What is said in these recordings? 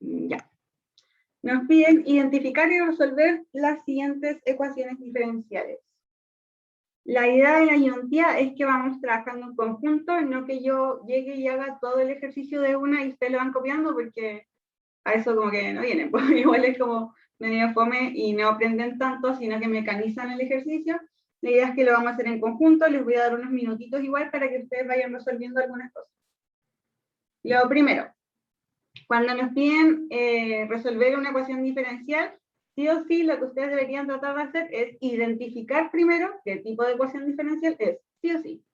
Ya. Nos piden identificar y resolver las siguientes ecuaciones diferenciales. La idea de la ayudantía es que vamos trabajando en conjunto, no que yo llegue y haga todo el ejercicio de una y ustedes lo van copiando, porque a eso como que no vienen, pues igual es como medio fome y no aprenden tanto, sino que mecanizan el ejercicio. La idea es que lo vamos a hacer en conjunto, les voy a dar unos minutitos igual para que ustedes vayan resolviendo algunas cosas. Lo primero, cuando nos piden resolver una ecuación diferencial, sí o sí lo que ustedes deberían tratar de hacer es identificar primero qué tipo de ecuación diferencial es, sí o sí.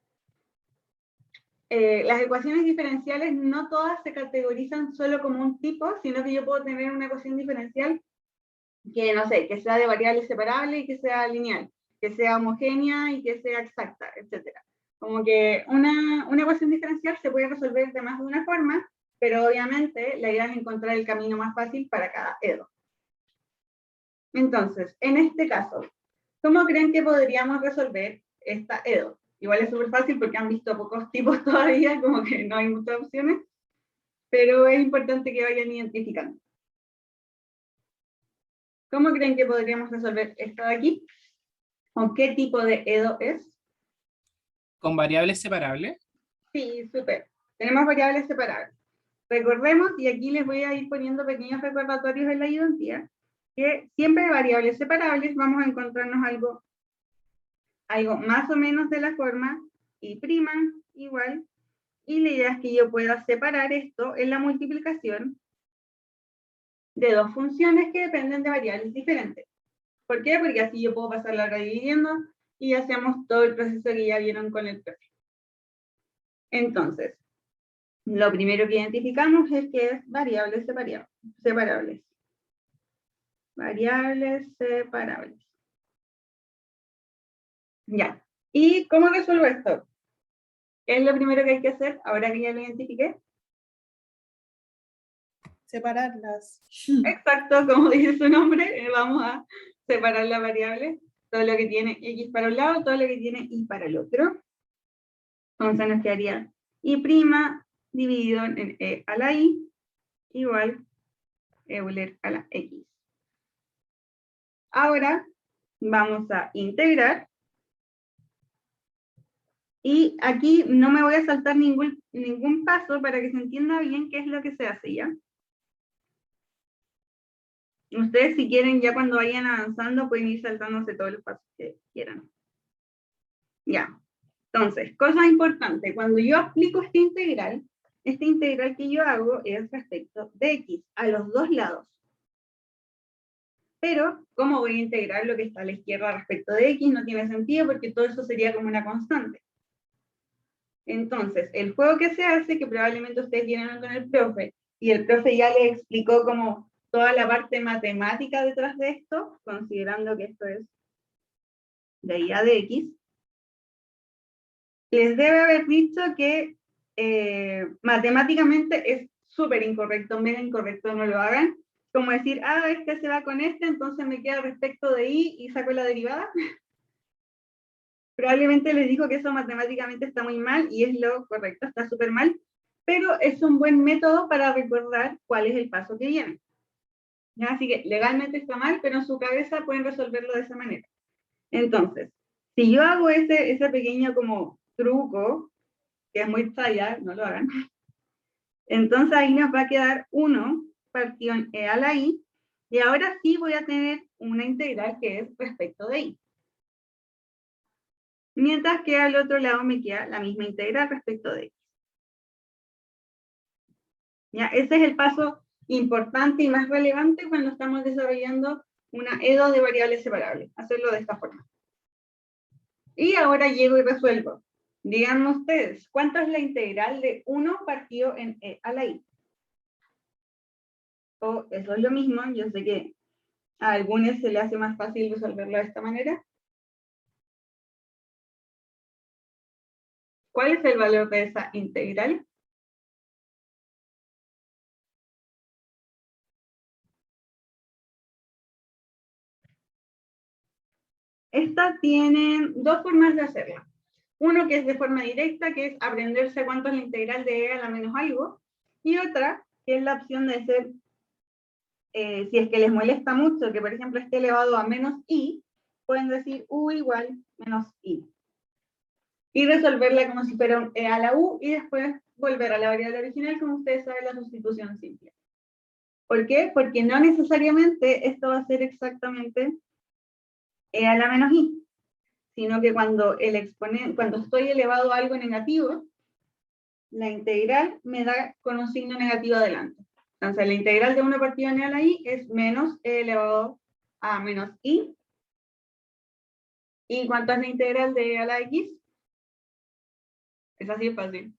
Las ecuaciones diferenciales no todas se categorizan solo como un tipo, sino que yo puedo tener una ecuación diferencial que, no sé, que sea de variables separables y que sea lineal, que sea homogénea y que sea exacta, etc. Como que una ecuación diferencial se puede resolver de más de una forma, pero obviamente la idea es encontrar el camino más fácil para cada EDO. Entonces, en este caso, ¿cómo creen que podríamos resolver esta EDO? Igual es súper fácil porque han visto pocos tipos todavía, como que no hay muchas opciones, pero es importante que vayan identificando. ¿Cómo creen que podríamos resolver esto de aquí? ¿O qué tipo de EDO es? ¿Con variables separables? Sí, súper. Tenemos variables separables. Recordemos, y aquí les voy a ir poniendo pequeños recordatorios en la ayudantía, que siempre de variables separables vamos a encontrarnos algo más o menos de la forma y prima igual, y la idea es que yo pueda separar esto en la multiplicación de dos funciones que dependen de variables diferentes. ¿Por qué? Porque así yo puedo pasar la hora dividiendo y hacemos todo el proceso que ya vieron con el profe. Entonces, lo primero que identificamos es que es variables separables. Variables separables. Ya. ¿Y cómo resuelvo esto? ¿Qué es lo primero que hay que hacer ahora que ya lo identifiqué? Separarlas. Exacto, como dice su nombre, vamos a separar la variable, todo lo que tiene x para un lado, todo lo que tiene y para el otro. Entonces nos quedaría y' dividido en e a la i igual Euler a la x. Ahora vamos a integrar. Y aquí no me voy a saltar ningún paso para que se entienda bien qué es lo que se hace, ¿ya? Ustedes si quieren, ya cuando vayan avanzando, pueden ir saltándose todos los pasos que quieran. Ya. Entonces, cosa importante, cuando yo aplico este integral que yo hago es respecto de x, a los dos lados. Pero, ¿cómo voy a integrar lo que está a la izquierda respecto de x? No tiene sentido porque todo eso sería como una constante. Entonces, el juego que se hace, que probablemente ustedes tienen con el profe, y el profe ya les explicó como toda la parte matemática detrás de esto, considerando que esto es de y a de x, les debe haber dicho que matemáticamente es súper incorrecto, mega incorrecto, no lo hagan. Como decir, este se va con este, entonces me queda respecto de y saco la derivada. Probablemente les dijo que eso matemáticamente está muy mal y es lo correcto, está súper mal, pero es un buen método para recordar cuál es el paso que viene. ¿Ya? Así que legalmente está mal, pero en su cabeza pueden resolverlo de esa manera. Entonces, si yo hago ese pequeño como truco, que es muy talla, no lo hagan, entonces ahí nos va a quedar 1 partido en e a la i, y ahora sí voy a tener una integral que es respecto de i. Mientras que al otro lado me queda la misma integral respecto de x. ¿Ya? Ese es el paso importante y más relevante cuando estamos desarrollando una EDO de variables separables. Hacerlo de esta forma. Y ahora llego y resuelvo. Díganme ustedes, ¿cuánto es la integral de 1 partido en e a la i? O eso es lo mismo, yo sé que a algunos se le hace más fácil resolverlo de esta manera. ¿Cuál es el valor de esa integral? Esta tiene dos formas de hacerla. Uno que es de forma directa, que es aprenderse cuánto es la integral de e a la menos algo, y otra, que es la opción de ser si es que les molesta mucho que, por ejemplo, esté elevado a menos i, pueden decir u igual menos i. Y resolverla como si fuera un e a la u, y después volver a la variable original, como ustedes saben, la sustitución simple. ¿Por qué? Porque no necesariamente esto va a ser exactamente e a la menos i, sino que cuando estoy elevado a algo negativo, la integral me da con un signo negativo adelante. Entonces, la integral de 1 partido en e a la i es menos e elevado a menos i. ¿Y cuánto es la integral de e a la x? Es así de fácil.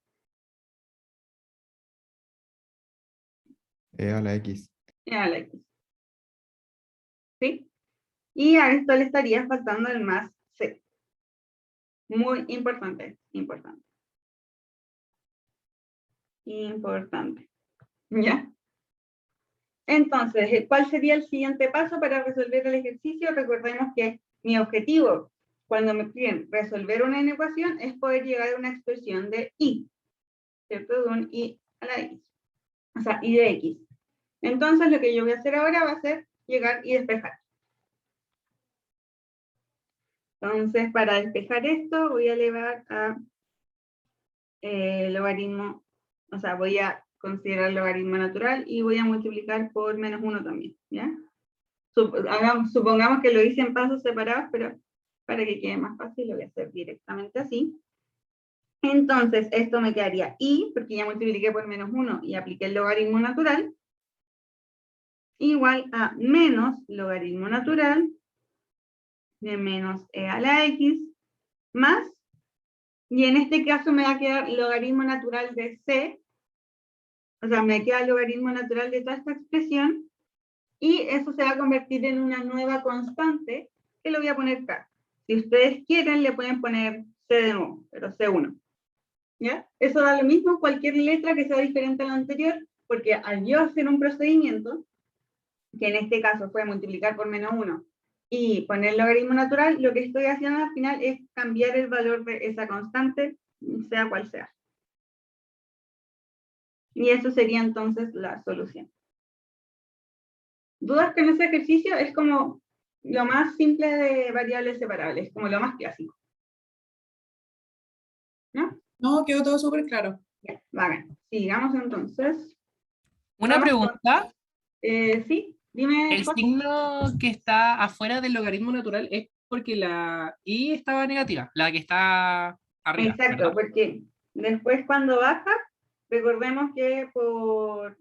E a la x. E a la x. ¿Sí? Y a esto le estaría faltando el más c. Muy importante, importante. Importante. ¿Ya? Entonces, ¿cuál sería el siguiente paso para resolver el ejercicio? Recordemos que mi objetivo, cuando me piden resolver una ecuación, es poder llegar a una expresión de i, ¿cierto? De un i a la x. O sea, i de x. Entonces, lo que yo voy a hacer ahora va a ser llegar y despejar. Entonces, para despejar esto, voy a elevar a logaritmo, o sea, voy a considerar el logaritmo natural y voy a multiplicar por menos 1 también, ¿ya? Supongamos que lo hice en pasos separados, pero para que quede más fácil lo voy a hacer directamente así. Entonces, esto me quedaría i, porque ya multipliqué por menos 1 y apliqué el logaritmo natural, igual a menos logaritmo natural de menos e a la x, más, y en este caso me va a quedar logaritmo natural de c, o sea, me queda el logaritmo natural de toda esta expresión, y eso se va a convertir en una nueva constante, que lo voy a poner acá. Si ustedes quieren, le pueden poner c de nuevo, pero c1. ¿Ya? Eso da lo mismo, cualquier letra que sea diferente a la anterior, porque al yo hacer un procedimiento, que en este caso fue multiplicar por menos 1, y poner logaritmo natural, lo que estoy haciendo al final es cambiar el valor de esa constante, sea cual sea. Y eso sería entonces la solución. ¿Dudas con ese ejercicio? Es como lo más simple de variables separables, como lo más clásico. ¿No? No, quedó todo súper claro. Ya, vale. Sigamos entonces. Una pregunta. Sí, dime. El signo que está afuera del logaritmo natural es porque la i estaba negativa, la que está arriba. Exacto, ¿verdad? porque después cuando baja, recordemos que por,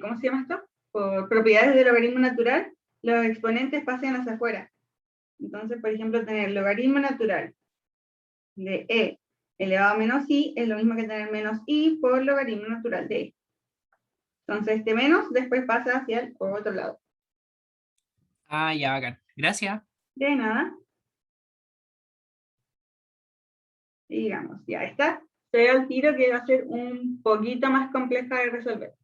¿cómo se llama esto? Por propiedades del logaritmo natural, los exponentes pasan hacia afuera. Entonces, por ejemplo, tener logaritmo natural de e elevado a menos i es lo mismo que tener menos i por logaritmo natural de e. Entonces, este menos después pasa hacia el otro lado. Ah, ya, bacán. Gracias. De nada. Digamos, ya está. Se ve al tiro que va a ser un poquito más compleja de resolver.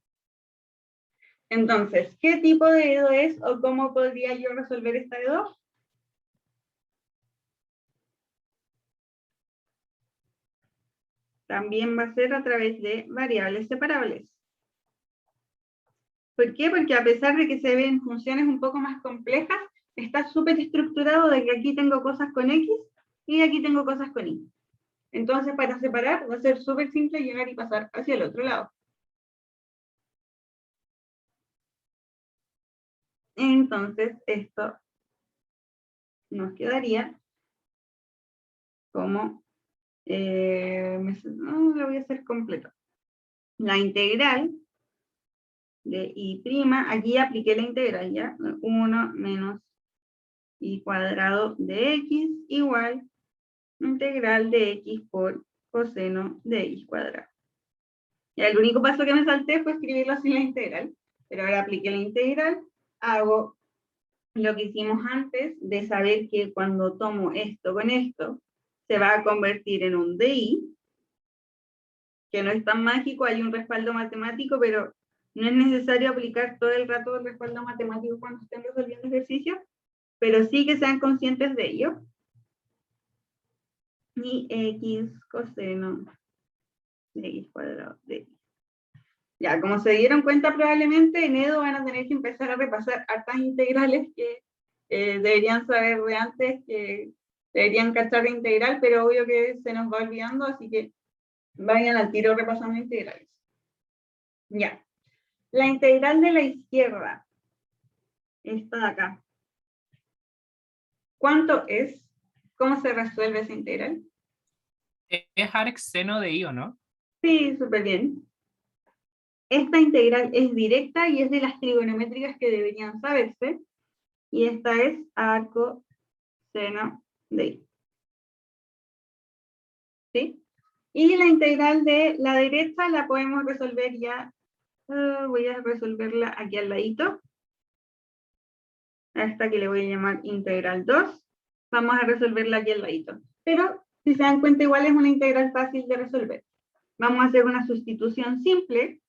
Entonces, ¿qué tipo de EDO es o cómo podría yo resolver esta EDO? También va a ser a través de variables separables. ¿Por qué? Porque a pesar de que se ven funciones un poco más complejas, está súper estructurado de que aquí tengo cosas con X y aquí tengo cosas con Y. Entonces, para separar va a ser súper simple llegar y pasar hacia el otro lado. Entonces, esto nos quedaría como, no, lo voy a hacer completo. La integral de y', aquí apliqué la integral, ¿ya? 1 menos y cuadrado de x igual integral de x por coseno de x cuadrado. Y el único paso que me salté fue escribirlo sin la integral, pero ahora apliqué la integral, hago lo que hicimos antes de saber que cuando tomo esto con esto, se va a convertir en un DI, que no es tan mágico, hay un respaldo matemático, pero no es necesario aplicar todo el rato el respaldo matemático cuando estén resolviendo ejercicios, pero sí que sean conscientes de ello. Y x coseno de x cuadrado de x. Ya, como se dieron cuenta probablemente, en Edo van a tener que empezar a repasar hartas integrales que deberían saber de antes, que deberían cachar de integral, pero obvio que se nos va olvidando, así que vayan al tiro repasando integrales. Ya. La integral de la izquierda, esta de acá. ¿Cuánto es? ¿Cómo se resuelve esa integral? Es arc seno de I, ¿o no? Sí, súper bien. Esta integral es directa y es de las trigonométricas que deberían saberse. Y esta es arco seno de I. ¿Sí? Y la integral de la derecha la podemos resolver ya. Voy a resolverla aquí al ladito. A esta que le voy a llamar integral 2. Vamos a resolverla aquí al ladito. Pero, si se dan cuenta, igual es una integral fácil de resolver. Vamos a hacer una sustitución simple.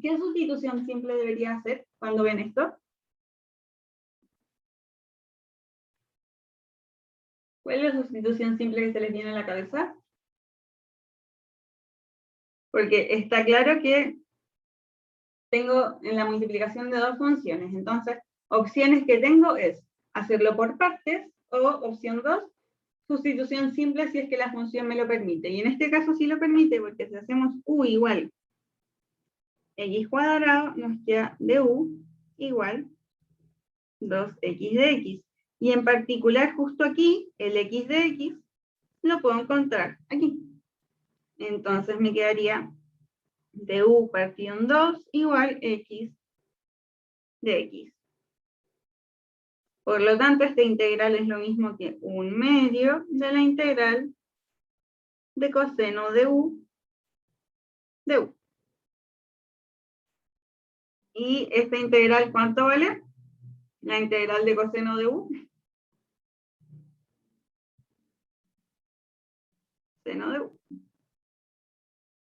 ¿Qué sustitución simple debería hacer cuando ven esto? ¿Cuál es la sustitución simple que se les viene a la cabeza? Porque está claro que tengo en la multiplicación de dos funciones. Entonces, opciones que tengo es hacerlo por partes o opción 2, sustitución simple si es que la función me lo permite. Y en este caso sí lo permite porque si hacemos u igual x cuadrado, nos queda du igual 2x de x. Y en particular justo aquí, el x de x lo puedo encontrar aquí. Entonces me quedaría du partido en 2 igual x de x. Por lo tanto, esta integral es lo mismo que 1/2 de la integral de coseno de u de u. ¿Y esta integral cuánto vale? La integral de coseno de u. Seno de u.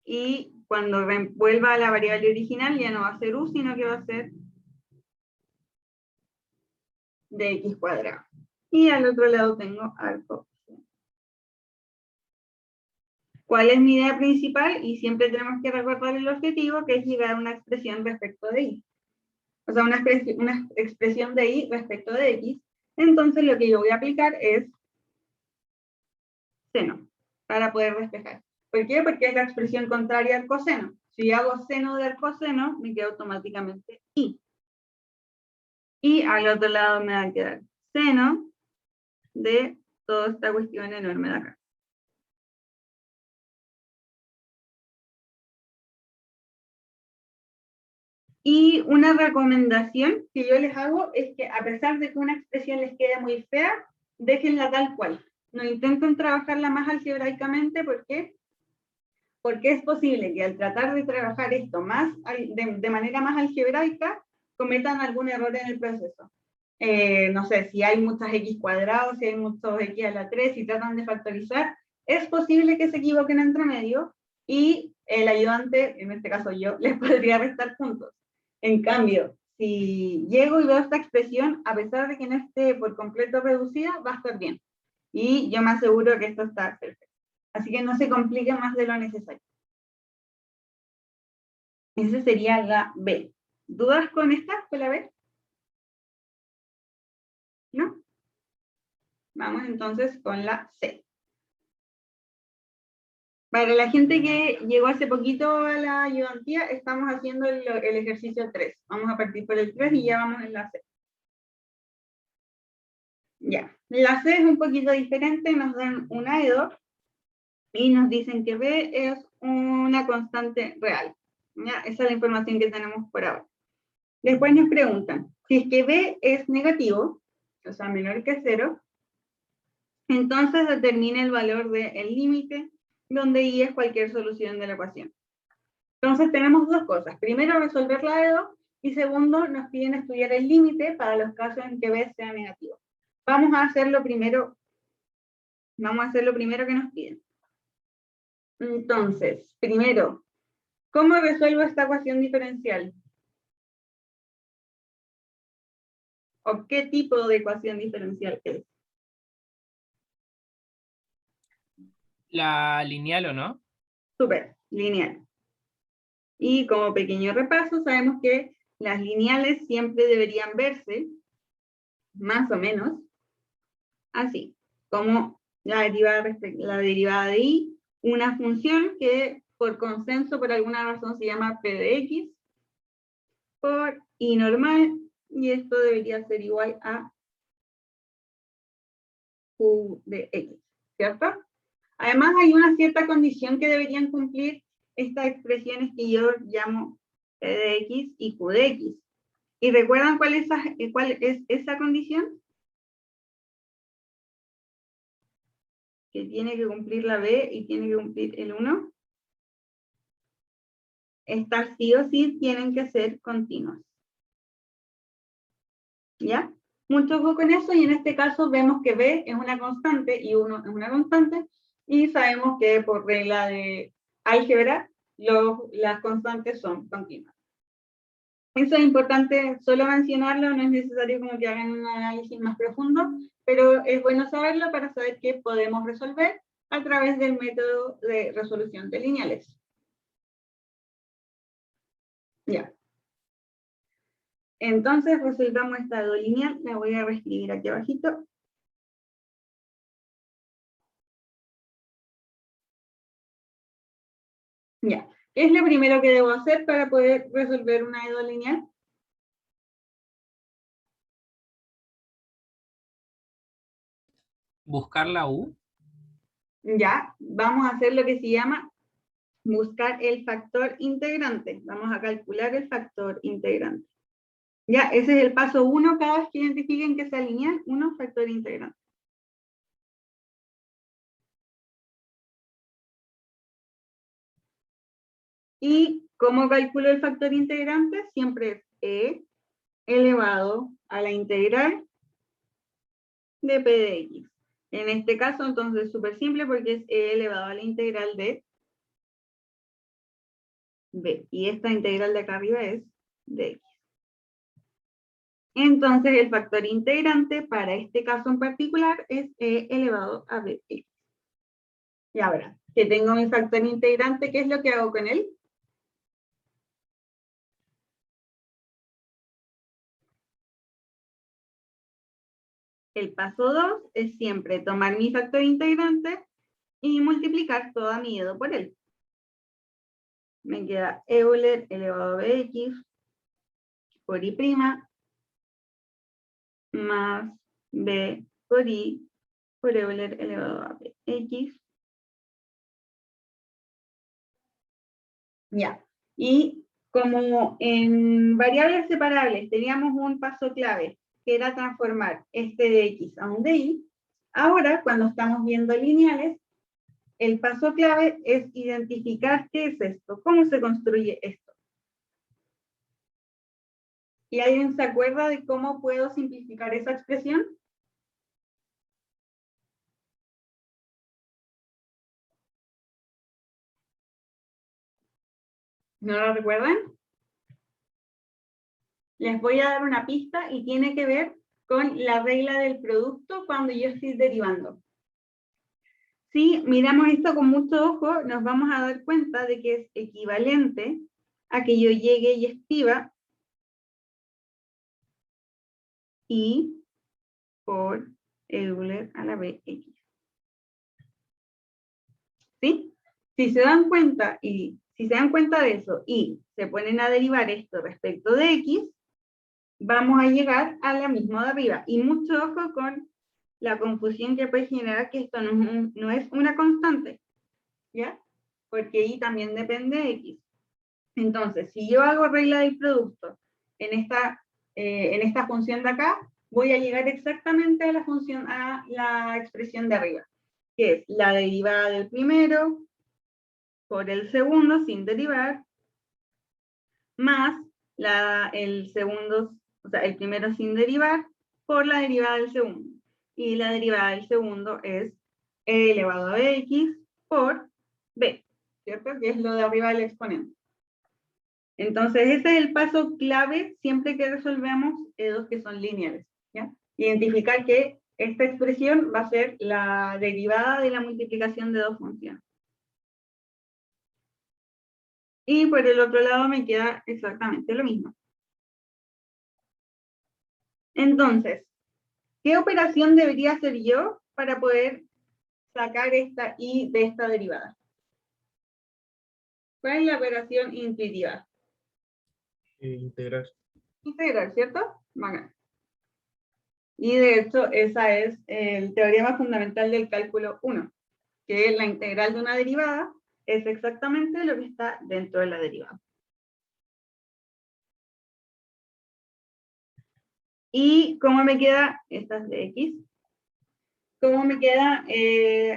Y cuando vuelva a la variable original ya no va a ser u, sino que va a ser de x cuadrado. Y al otro lado tengo arco. ¿Cuál es mi idea principal? Y siempre tenemos que recordar el objetivo, que es llegar a una expresión respecto de y. O sea, una expresión de y respecto de x. Entonces lo que yo voy a aplicar es seno, para poder despejar. ¿Por qué? Porque es la expresión contraria al coseno. Si hago seno del coseno, me queda automáticamente y. Y al otro lado me va a quedar seno de toda esta cuestión enorme de acá. Y una recomendación que yo les hago es que a pesar de que una expresión les quede muy fea, déjenla tal cual. No intenten trabajarla más algebraicamente, ¿por qué? Porque es posible que al tratar de trabajar esto más de manera más algebraica, cometan algún error en el proceso. No sé, si hay muchas x cuadrados, si hay muchos x a la 3, si tratan de factorizar, es posible que se equivoquen entre medio y el ayudante, en este caso yo, les podría restar puntos. En cambio, si llego y veo esta expresión, a pesar de que no esté por completo reducida, va a estar bien. Y yo me aseguro que esto está perfecto. Así que no se complique más de lo necesario. Esa sería la B. ¿Dudas con esta, con la B? ¿No? Vamos entonces con la C. Para la gente que llegó hace poquito a la ayudantía, estamos haciendo el ejercicio 3. Vamos a partir por el 3 y ya vamos en la C. Ya. La C es un poquito diferente, nos dan una EDO y nos dicen que B es una constante real. ¿Ya? Esa es la información que tenemos por ahora. Después nos preguntan, si es que B es negativo, o sea, menor que 0, entonces determina el valor del límite, donde I es cualquier solución de la ecuación. Entonces tenemos dos cosas. Primero, resolver la de 2, y segundo, nos piden estudiar el límite para los casos en que B sea negativo. Vamos a hacer lo primero que nos piden. Entonces, primero, ¿cómo resuelvo esta ecuación diferencial? ¿O qué tipo de ecuación diferencial es? ¿La lineal o no? Súper, lineal. Y como pequeño repaso, sabemos que las lineales siempre deberían verse, más o menos, así, como la derivada de y, una función que por consenso, por alguna razón, se llama p de x, por y normal, y esto debería ser igual a q de x, ¿cierto? Además, hay una cierta condición que deberían cumplir estas expresiones que yo llamo p de x y q de x. ¿Y recuerdan cuál es esa condición? Que tiene que cumplir la b y tiene que cumplir el 1. Estas sí o sí tienen que ser continuas. ¿Ya? Mucho ojo con eso, y en este caso vemos que b es una constante y 1 es una constante, y sabemos que por regla de álgebra las constantes son continuas. Eso es importante solo mencionarlo, no es necesario como que hagan un análisis más profundo, pero es bueno saberlo para saber que podemos resolver a través del método de resolución de lineales. Ya. Entonces resolvamos esta lineal, la voy a reescribir aquí abajito. Ya. ¿Qué es lo primero que debo hacer para poder resolver una lineal? Buscar la U. Ya, vamos a hacer lo que se llama buscar el factor integrante. Vamos a calcular el factor integrante. Ya, ese es el paso 1 cada vez que identifiquen que sea lineal, 1 factor integrante. ¿Y cómo calculo el factor integrante? Siempre es e elevado a la integral de p de x. En este caso, entonces, es súper simple porque es e elevado a la integral de b. Y esta integral de acá arriba es de x. Entonces, el factor integrante para este caso en particular es e elevado a bx. Y ahora, que tengo mi factor integrante, ¿qué es lo que hago con él? El paso 2 es siempre tomar mi factor integrante y multiplicar toda mi dedo por él. Me queda Euler elevado a bx por y' más b por y por Euler elevado a bx. Ya. Y como en variables separables teníamos un paso clave, que era transformar este de x a un de y, ahora cuando estamos viendo lineales, el paso clave es identificar qué es esto, cómo se construye esto. ¿Y alguien se acuerda de cómo puedo simplificar esa expresión? ¿No lo recuerdan? Les voy a dar una pista y tiene que ver con la regla del producto cuando yo estoy derivando. Si miramos esto con mucho ojo, nos vamos a dar cuenta de que es equivalente a que yo llegue y escriba y por Euler a la bx. ¿Sí? Si se dan cuenta de eso y se ponen a derivar esto respecto de x, vamos a llegar a la misma de arriba. Y mucho ojo con la confusión que puede generar que esto no es una constante, ¿ya? Porque y también depende de x. Entonces, si yo hago regla del producto en esta función de acá, voy a llegar exactamente a la expresión de arriba, que es la derivada del primero por el segundo sin derivar, más el primero sin derivar por la derivada del segundo. Y la derivada del segundo es e elevado a bx por b, ¿cierto? Que es lo de arriba del exponente. Entonces, ese es el paso clave siempre que resolvemos EDOs que son lineales, ¿ya? Identificar que esta expresión va a ser la derivada de la multiplicación de dos funciones. Y por el otro lado me queda exactamente lo mismo. Entonces, ¿qué operación debería hacer yo para poder sacar esta y de esta derivada? ¿Cuál es la operación intuitiva? Integrar. Integrar, ¿cierto? Bacán. Y de hecho, esa es el teorema fundamental del cálculo 1, que la integral de una derivada es exactamente lo que está dentro de la derivada. ¿Y cómo me queda? Esta es de x. ¿Cómo me queda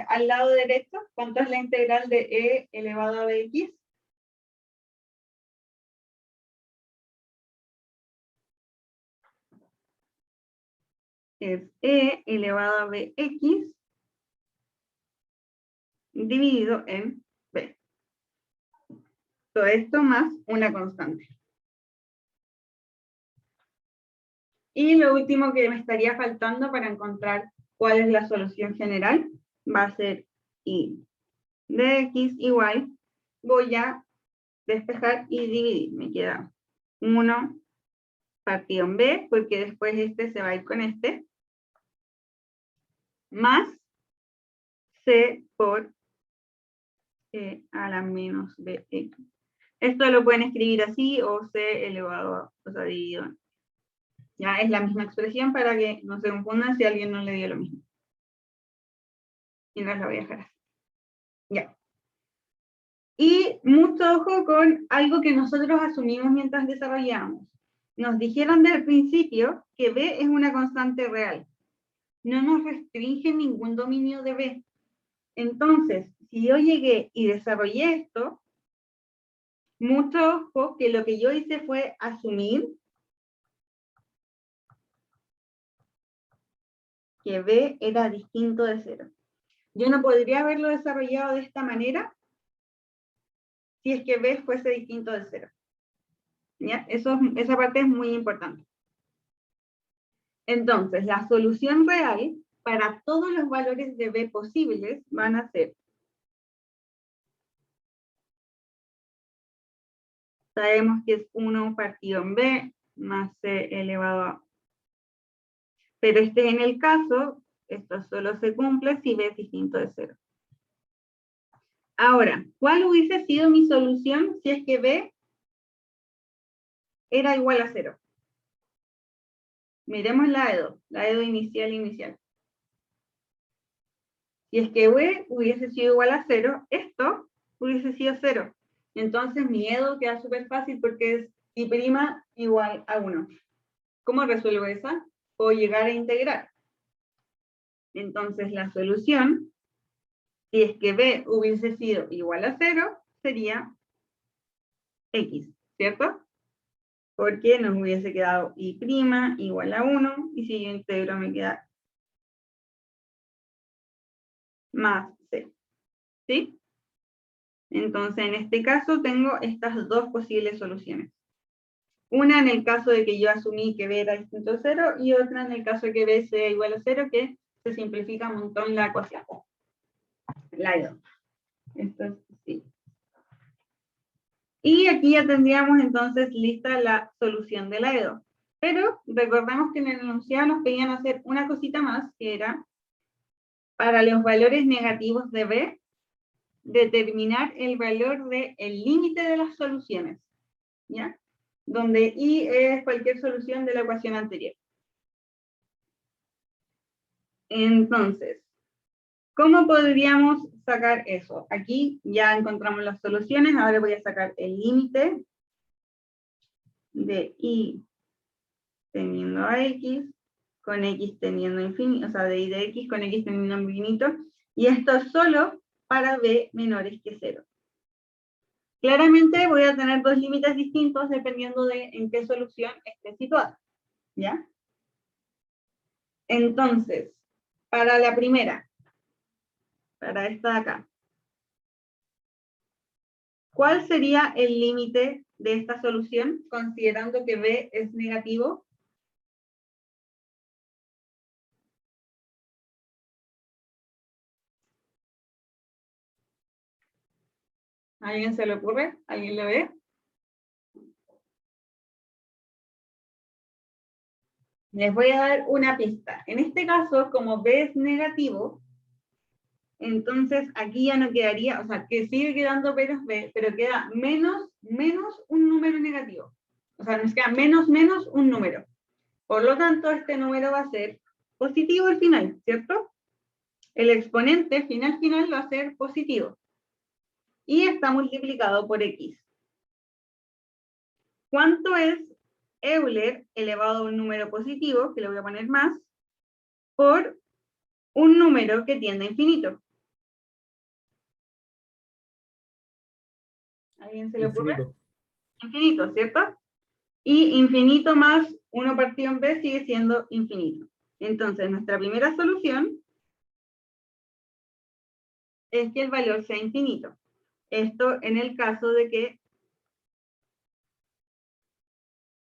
al lado derecho? ¿Cuánto es la integral de e elevado a bx? Es e elevado a bx dividido en b. Todo esto más una constante. Y lo último que me estaría faltando para encontrar cuál es la solución general va a ser y de x igual, voy a despejar y dividir. Me queda 1 partido en b, porque después este se va a ir con este, más c por e a la menos bx. Esto lo pueden escribir así o c elevado a, o sea, dividido. Ya es la misma expresión para que no se confundan si alguien no le dio lo mismo. Y no la voy a dejar así. Ya. Y mucho ojo con algo que nosotros asumimos mientras desarrollamos. Nos dijeron del principio que b es una constante real. No nos restringe ningún dominio de b. Entonces, si yo llegué y desarrollé esto, mucho ojo que lo que yo hice fue asumir que b era distinto de 0. Yo no podría haberlo desarrollado de esta manera si es que b fuese distinto de 0. ¿Ya? Esa parte es muy importante. Entonces, la solución real para todos los valores de b posibles van a ser, sabemos que es 1 partido en b más c elevado a. Pero este es en el caso, esto solo se cumple si b es distinto de 0. Ahora, ¿cuál hubiese sido mi solución si es que b era igual a 0? Miremos la EDO inicial. Si es que b hubiese sido igual a 0, esto hubiese sido 0. Entonces mi EDO queda súper fácil porque es y' igual a 1. ¿Cómo resuelvo esa? Puedo llegar a integrar. Entonces la solución, si es que b hubiese sido igual a 0, sería x, ¿cierto? Porque nos hubiese quedado y' igual a 1, y si yo integro me queda más c, ¿sí? Entonces, en este caso tengo estas dos posibles soluciones. Una en el caso de que yo asumí que b era distinto a 0, y otra en el caso de que b sea igual a 0, que se simplifica un montón la ecuación. La EDO. Esto es sí. Y aquí ya tendríamos entonces lista la solución de la EDO. Pero recordamos que en el enunciado nos pedían hacer una cosita más, que era, para los valores negativos de b, determinar el valor del límite de las soluciones, ¿ya? Donde y es cualquier solución de la ecuación anterior. Entonces, ¿cómo podríamos sacar eso? Aquí ya encontramos las soluciones, ahora voy a sacar el límite de y teniendo a x, con x teniendo infinito, o sea, de y de x con x teniendo infinito, y esto solo para b menores que 0. Claramente voy a tener dos límites distintos dependiendo de en qué solución esté situada, ¿ya? Entonces, para la primera, para esta de acá, ¿cuál sería el límite de esta solución considerando que b es negativo? ¿Alguien se le ocurre? ¿Alguien lo ve? Les voy a dar una pista. En este caso, como B es negativo, entonces aquí ya no quedaría, o sea, que sigue quedando menos B, pero queda menos un número negativo. O sea, nos queda menos un número. Por lo tanto, este número va a ser positivo al final, ¿cierto? El exponente final va a ser positivo. Y está multiplicado por X. ¿Cuánto es Euler elevado a un número positivo, que le voy a poner más, por un número que tiende a infinito? ¿Alguien se le ocurre? Infinito. Infinito, ¿cierto? Y infinito más 1 partido en B sigue siendo infinito. Entonces, nuestra primera solución es que el valor sea infinito. Esto en el caso de que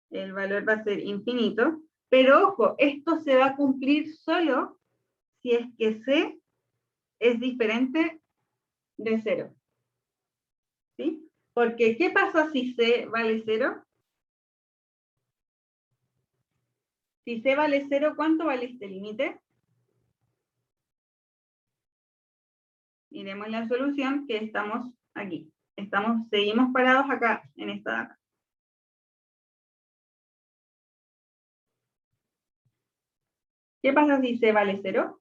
el valor va a ser infinito, pero ojo, esto se va a cumplir solo si es que C es diferente de 0. ¿Sí? Porque, ¿qué pasa si C vale 0? Si C vale 0, ¿cuánto vale este límite? Miremos la solución, que estamos aquí. Seguimos parados acá, en esta de acá. ¿Qué pasa si C vale 0?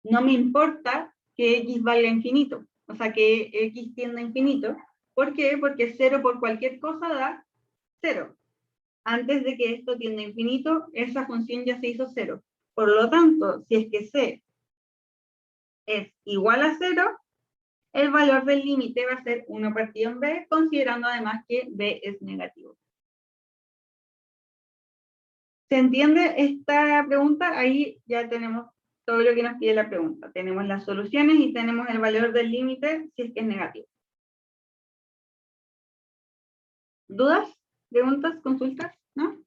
No me importa que X valga infinito, o sea, que X tienda a infinito. ¿Por qué? Porque 0 por cualquier cosa da 0. Antes de que esto tienda a infinito, esa función ya se hizo 0. Por lo tanto, si es que C es igual a 0, el valor del límite va a ser 1 partido en B, considerando además que B es negativo. ¿Se entiende esta pregunta? Ahí ya tenemos todo lo que nos pide la pregunta. Tenemos las soluciones y tenemos el valor del límite si es que es negativo. ¿Dudas? ¿Preguntas? ¿Consultas? ¿No?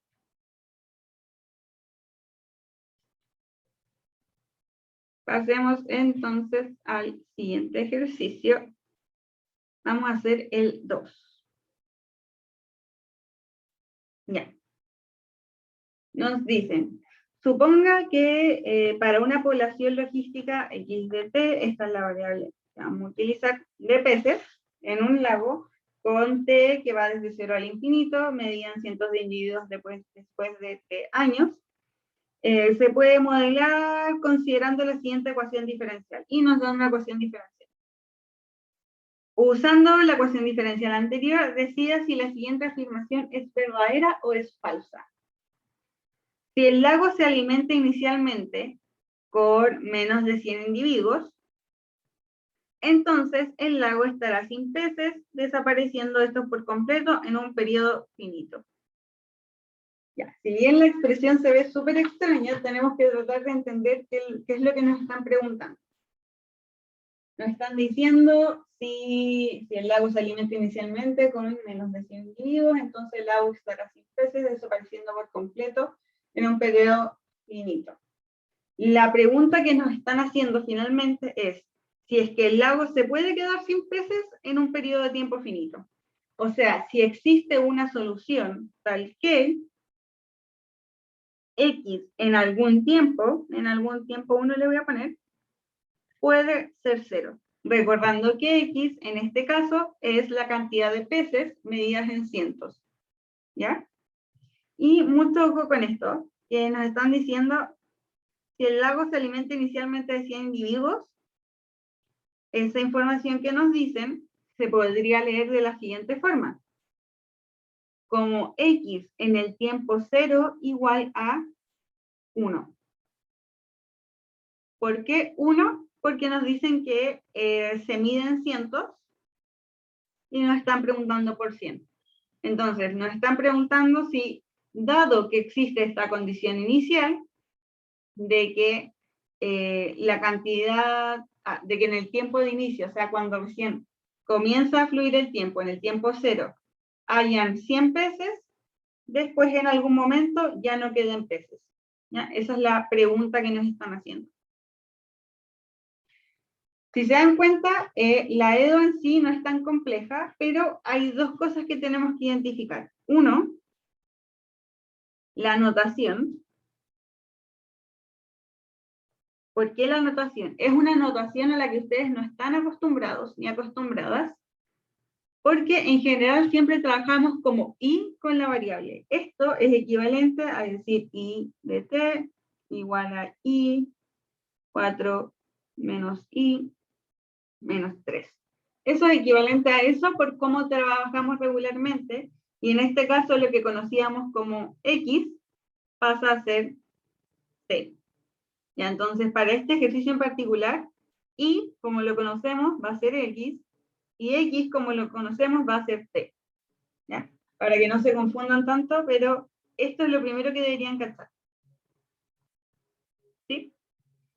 Pasemos entonces al siguiente ejercicio. Vamos a hacer el 2. Ya. Nos dicen, suponga que para una población logística X de T, esta es la variable que vamos a utilizar, de peces en un lago con T que va desde 0 al infinito, medían cientos de individuos después de T años. Se puede modelar considerando la siguiente ecuación diferencial, y nos da una ecuación diferencial. Usando la ecuación diferencial anterior, decida si la siguiente afirmación es verdadera o es falsa. Si el lago se alimenta inicialmente con menos de 100 individuos, entonces el lago estará sin peces, desapareciendo estos por completo en un periodo finito. Ya, si bien la expresión se ve súper extraña, tenemos que tratar de entender qué es lo que nos están preguntando. Nos están diciendo si el lago se alimenta inicialmente con menos de 100 individuos, entonces el lago estará sin peces, desapareciendo por completo en un periodo finito. La pregunta que nos están haciendo finalmente es si es que el lago se puede quedar sin peces en un periodo de tiempo finito. O sea, si existe una solución tal que X en algún tiempo 1 le voy a poner, puede ser 0. Recordando que X en este caso es la cantidad de peces medidas en cientos. ¿Ya? Y mucho ojo con esto, que nos están diciendo si el lago se alimenta inicialmente de 100 individuos, esa información que nos dicen se podría leer de la siguiente forma. Como X en el tiempo 0 igual a 1. ¿Por qué 1? Porque nos dicen que se miden cientos y nos están preguntando por 100. Entonces, nos están preguntando si, dado que existe esta condición inicial, de que la cantidad, de que en el tiempo de inicio, o sea, cuando recién comienza a fluir el tiempo, en el tiempo 0, hayan 100 peces, después en algún momento ya no queden peces. ¿Ya? Esa es la pregunta que nos están haciendo. Si se dan cuenta, la EDO en sí no es tan compleja, pero hay dos cosas que tenemos que identificar. Uno, la notación. ¿Por qué la notación? Es una notación a la que ustedes no están acostumbrados ni acostumbradas, porque en general siempre trabajamos como i con la variable. Esto es equivalente a decir i de t igual a i 4 menos i menos 3. Eso es equivalente a eso por cómo trabajamos regularmente, y en este caso lo que conocíamos como x pasa a ser t. Ya, entonces para este ejercicio en particular, y como lo conocemos va a ser x, y x como lo conocemos va a ser t. ¿Ya? Para que no se confundan tanto, pero esto es lo primero que deberían cachar. ¿Sí?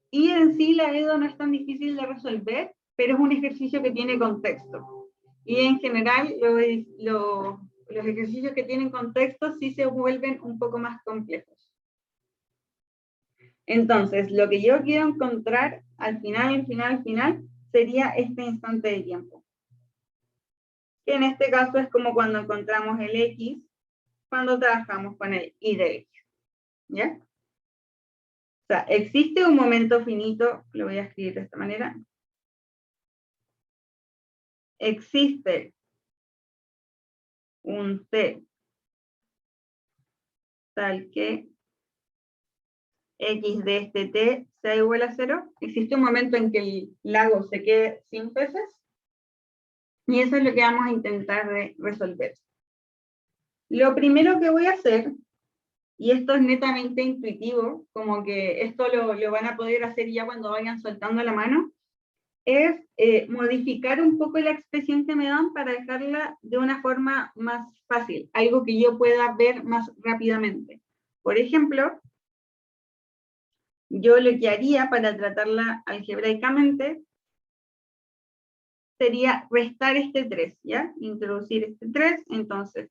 Y en sí la EDO no es tan difícil de resolver, pero es un ejercicio que tiene contexto. Y en general los ejercicios que tienen contexto sí se vuelven un poco más complejos. Entonces, lo que yo quiero encontrar al final, sería este instante de tiempo. Que en este caso es como cuando encontramos el x, cuando trabajamos con el y de x. ¿Ya? O sea, existe un momento finito, lo voy a escribir de esta manera. Existe un t tal que x de este t sea igual a 0. Existe un momento en que el lago se quede sin peces. Y eso es lo que vamos a intentar de resolver. Lo primero que voy a hacer, y esto es netamente intuitivo, como que esto lo van a poder hacer ya cuando vayan soltando la mano, es modificar un poco la expresión que me dan para dejarla de una forma más fácil, algo que yo pueda ver más rápidamente. Por ejemplo, yo lo que haría para tratarla algebraicamente sería restar este 3, ¿ya? Introducir este 3, entonces,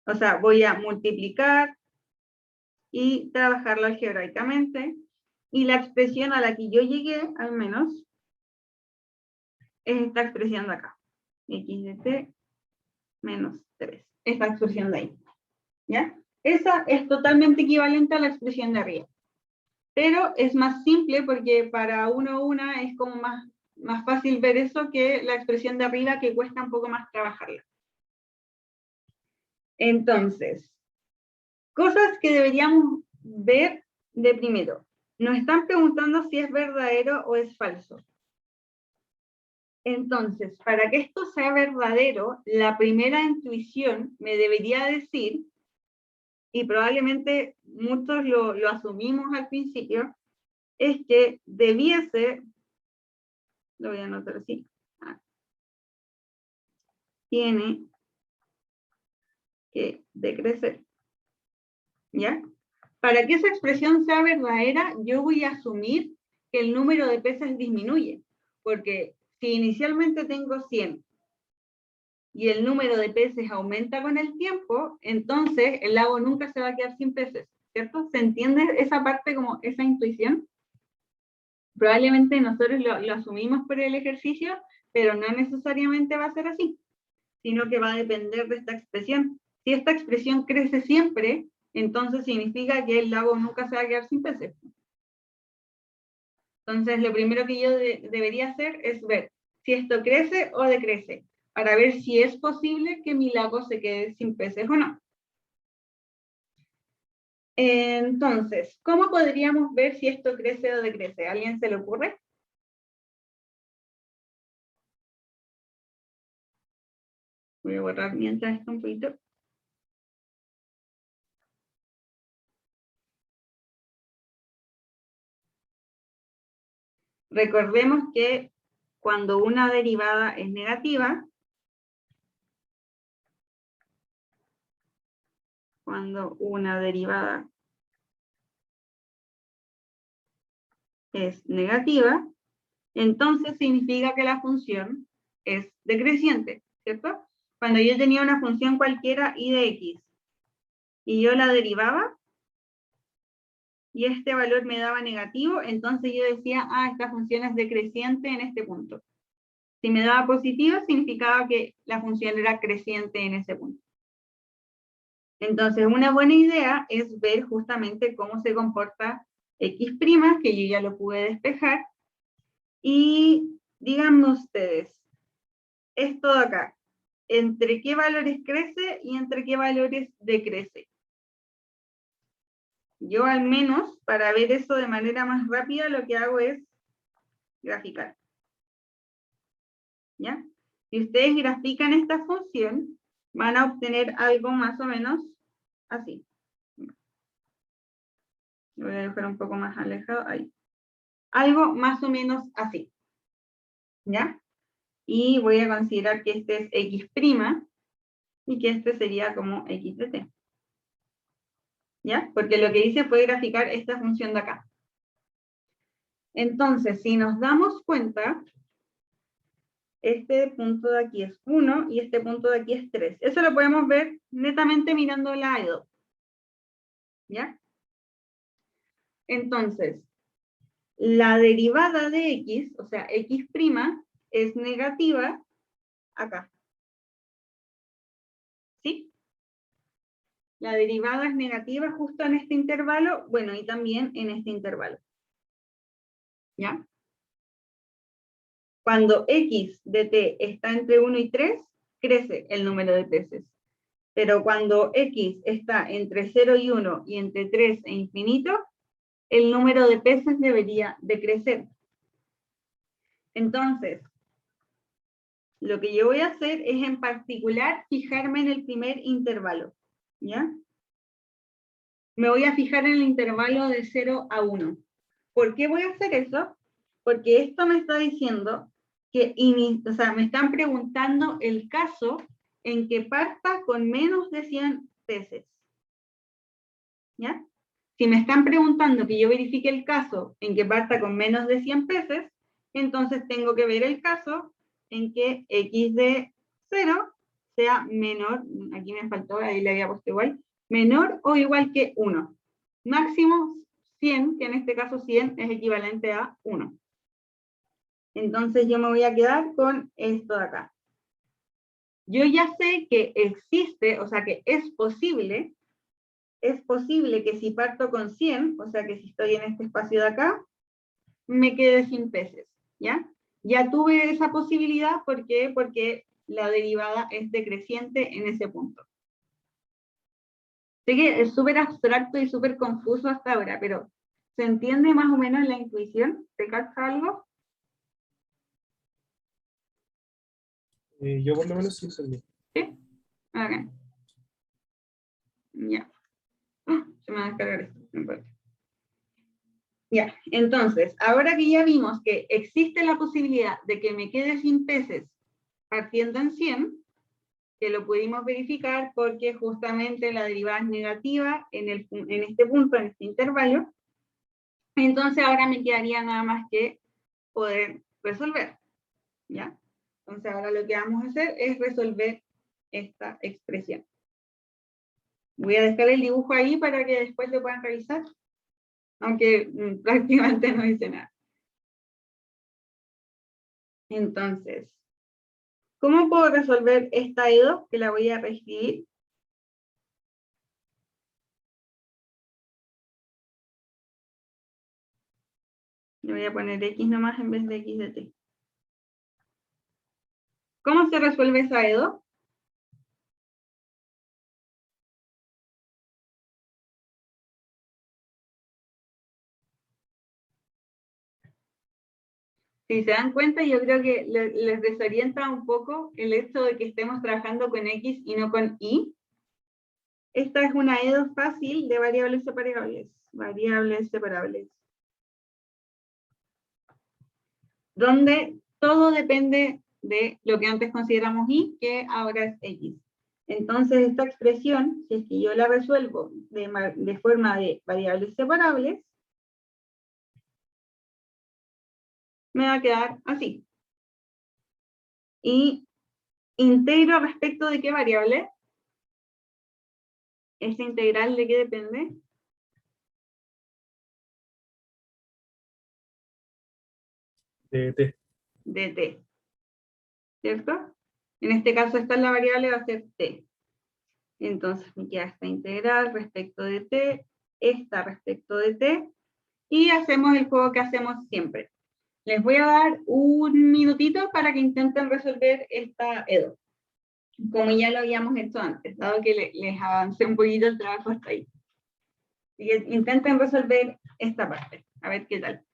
o sea, voy a multiplicar y trabajarlo algebraicamente, y la expresión a la que yo llegué, al menos, es esta expresión de acá, x de t menos 3, esta expresión de ahí, ¿ya? Esa es totalmente equivalente a la expresión de arriba, pero es más simple porque para uno a una es como más fácil ver eso que la expresión de arriba, que cuesta un poco más trabajarla. Entonces, cosas que deberíamos ver de primero. Nos están preguntando si es verdadero o es falso. Entonces, para que esto sea verdadero, la primera intuición me debería decir, y probablemente muchos lo asumimos al principio, es que debiese, lo voy a anotar así, tiene que decrecer. ¿Ya? Para que esa expresión sea verdadera, yo voy a asumir que el número de peces disminuye, porque si inicialmente tengo 100 y el número de peces aumenta con el tiempo, entonces el lago nunca se va a quedar sin peces, ¿cierto? ¿Se entiende esa parte, como esa intuición? Probablemente nosotros lo asumimos por el ejercicio, pero no necesariamente va a ser así, sino que va a depender de esta expresión. Si esta expresión crece siempre, entonces significa que el lago nunca se va a quedar sin peces. Entonces, lo primero que yo debería hacer es ver si esto crece o decrece, para ver si es posible que mi lago se quede sin peces o no. Entonces, ¿cómo podríamos ver si esto crece o decrece? ¿A alguien se le ocurre? Voy a borrar mientras esto un poquito. Recordemos que cuando una derivada es negativa, entonces significa que la función es decreciente, ¿cierto? Cuando yo tenía una función cualquiera y de x, y yo la derivaba, y este valor me daba negativo, entonces yo decía, esta función es decreciente en este punto. Si me daba positivo, significaba que la función era creciente en ese punto. Entonces, una buena idea es ver justamente cómo se comporta x', que yo ya lo pude despejar, y díganme ustedes, esto de acá, ¿entre qué valores crece y entre qué valores decrece? Yo al menos, para ver eso de manera más rápida, lo que hago es graficar. ¿Ya? Si ustedes grafican esta función, van a obtener algo más o menos así. Lo voy a dejar un poco más alejado, ahí. Algo más o menos así. ¿Ya? Y voy a considerar que este es x' y que este sería como x de t. ¿Ya? Porque lo que hice fue graficar esta función de acá. Entonces, si nos damos cuenta, este punto de aquí es 1 y este punto de aquí es 3. Eso lo podemos ver netamente mirando la EDO. ¿Ya? Entonces, la derivada de x, o sea, x', es negativa acá. ¿Sí? La derivada es negativa justo en este intervalo, bueno, y también en este intervalo. ¿Ya? Cuando x de t está entre 1 y 3, crece el número de peces. Pero cuando x está entre 0 y 1 y entre 3 e infinito, el número de peces debería decrecer. Entonces, lo que yo voy a hacer es en particular fijarme en el primer intervalo. ¿Ya? Me voy a fijar en el intervalo de 0 a 1. ¿Por qué voy a hacer eso? Porque esto me está diciendo que, o sea, me están preguntando el caso en que parta con menos de 100 peces. ¿Ya? Si me están preguntando que yo verifique el caso en que parta con menos de 100 peces, entonces tengo que ver el caso en que x de 0 sea menor, aquí me faltó, ahí le había puesto igual, menor o igual que 1. Máximo 100, que en este caso 100 es equivalente a 1. Entonces yo me voy a quedar con esto de acá. Yo ya sé que existe, o sea que es posible que si parto con 100, o sea que si estoy en este espacio de acá, me quede sin peces, ¿ya? Ya tuve esa posibilidad, ¿por qué? Porque la derivada es decreciente en ese punto. Sé que es súper abstracto y súper confuso hasta ahora, pero ¿se entiende más o menos la intuición? ¿Te capta algo? Yo por lo menos sí entendí. ¿Sí? Ok. Ya. Se me va a descargar esto, no importa. Ya, entonces, ahora que ya vimos que existe la posibilidad de que me quede sin peces partiendo en 100, que lo pudimos verificar porque justamente la derivada es negativa en este punto, en este intervalo, entonces ahora me quedaría nada más que poder resolver, ¿ya? Entonces ahora lo que vamos a hacer es resolver esta expresión. Voy a dejar el dibujo ahí para que después lo puedan revisar, aunque prácticamente no dice nada. Entonces, ¿cómo puedo resolver esta EDO? Que la voy a reescribir. Le voy a poner x nomás en vez de x de t. ¿Cómo se resuelve esa EDO? Si se dan cuenta, yo creo que les desorienta un poco el hecho de que estemos trabajando con x y no con y. Esta es una EDO fácil de variables separables. Variables separables. Donde todo depende de lo que antes consideramos y, que ahora es x. Entonces, esta expresión, si es que yo la resuelvo de forma de variables separables, me va a quedar así. Y integro respecto de qué variable. ¿Esta integral de qué depende? de t. de t, ¿cierto? En este caso esta es la variable, va a ser t. Entonces me queda esta integral respecto de t, esta respecto de t, y hacemos el juego que hacemos siempre. Les voy a dar un minutito para que intenten resolver esta EDO, como ya lo habíamos hecho antes, dado que les avancé un poquito el trabajo hasta ahí. Así que intenten resolver esta parte, a ver qué tal.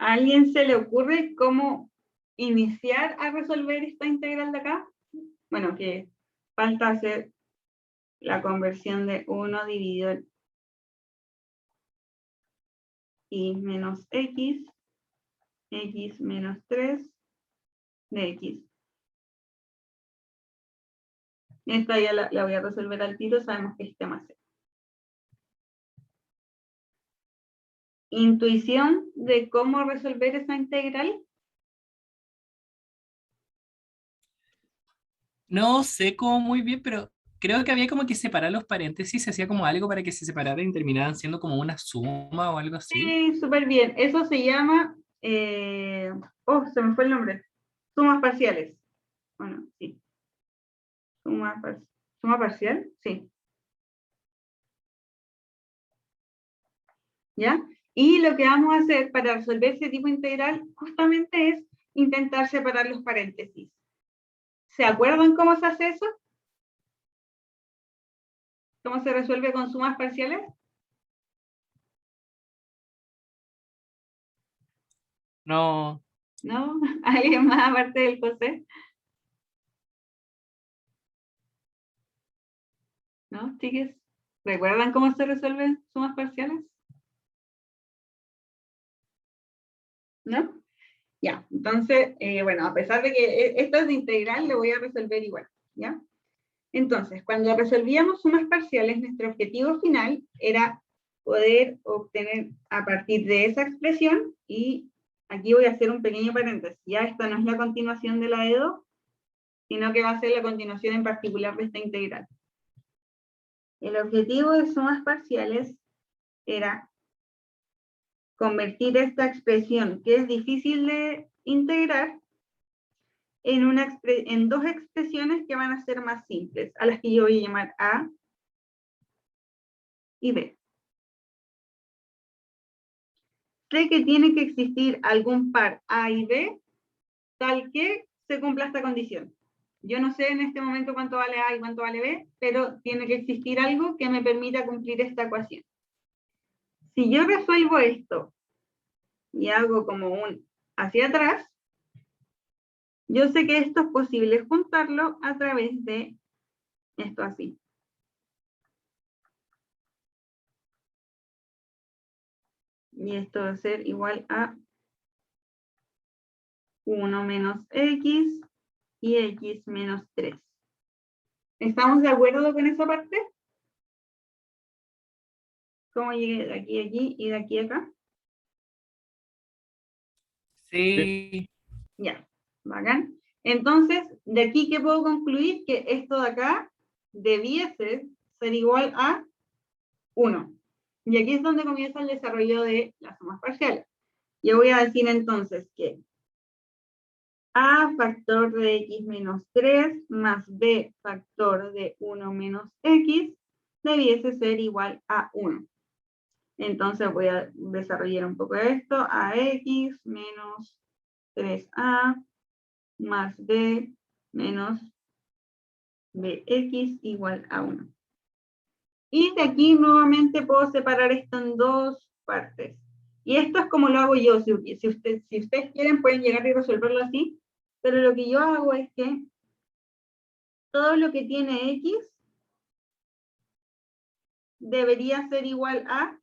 ¿A alguien se le ocurre cómo iniciar a resolver esta integral de acá? Bueno, que falta hacer la conversión de 1 dividido en y menos x menos 3 de x. Esta ya la voy a resolver al tiro, sabemos que es tema C. ¿Intuición de cómo resolver esa integral? No sé cómo muy bien, pero creo que había como que separar los paréntesis, se hacía como algo para que se separaran y terminaran siendo como una suma o algo así. Sí, súper bien. Eso se llama... se me fue el nombre. Sumas parciales. Bueno, sí. Suma parcial, sí. ¿Ya? Y lo que vamos a hacer para resolver ese tipo de integral justamente es intentar separar los paréntesis. ¿Se acuerdan cómo se hace eso? ¿Cómo se resuelve con sumas parciales? No, ¿No? ¿Alguien más aparte del José? ¿No, chiques? ¿Recuerdan cómo se resuelven sumas parciales? ¿No? Ya, entonces, bueno, a pesar de que esto es de integral, lo voy a resolver igual, ¿ya? Entonces, cuando resolvíamos sumas parciales, nuestro objetivo final era poder obtener a partir de esa expresión, y aquí voy a hacer un pequeño paréntesis, ya esta no es la continuación de la de 2, sino que va a ser la continuación en particular de esta integral. El objetivo de sumas parciales era convertir esta expresión, que es difícil de integrar, en dos expresiones que van a ser más simples, a las que yo voy a llamar A y B. Sé que tiene que existir algún par A y B, tal que se cumpla esta condición. Yo no sé en este momento cuánto vale A y cuánto vale B, pero tiene que existir algo que me permita cumplir esta ecuación. Si yo resuelvo esto y hago como un hacia atrás, yo sé que esto es posible juntarlo a través de esto así. Y esto va a ser igual a 1 menos x y x menos 3. ¿Estamos de acuerdo con esa parte? ¿Cómo llegué de aquí a aquí y de aquí a acá? sí. Ya, bacán. Entonces, de aquí que puedo concluir que esto de acá debiese ser igual a 1. Y aquí es donde comienza el desarrollo de las sumas parciales. Yo voy a decir entonces que A factor de x menos 3 más B factor de 1 menos x debiese ser igual a 1. Entonces voy a desarrollar un poco esto. AX menos 3A más B menos BX igual a 1. Y de aquí nuevamente puedo separar esto en dos partes. Y esto es como lo hago yo. Si ustedes quieren pueden llegar y resolverlo así. Pero lo que yo hago es que todo lo que tiene X debería ser igual a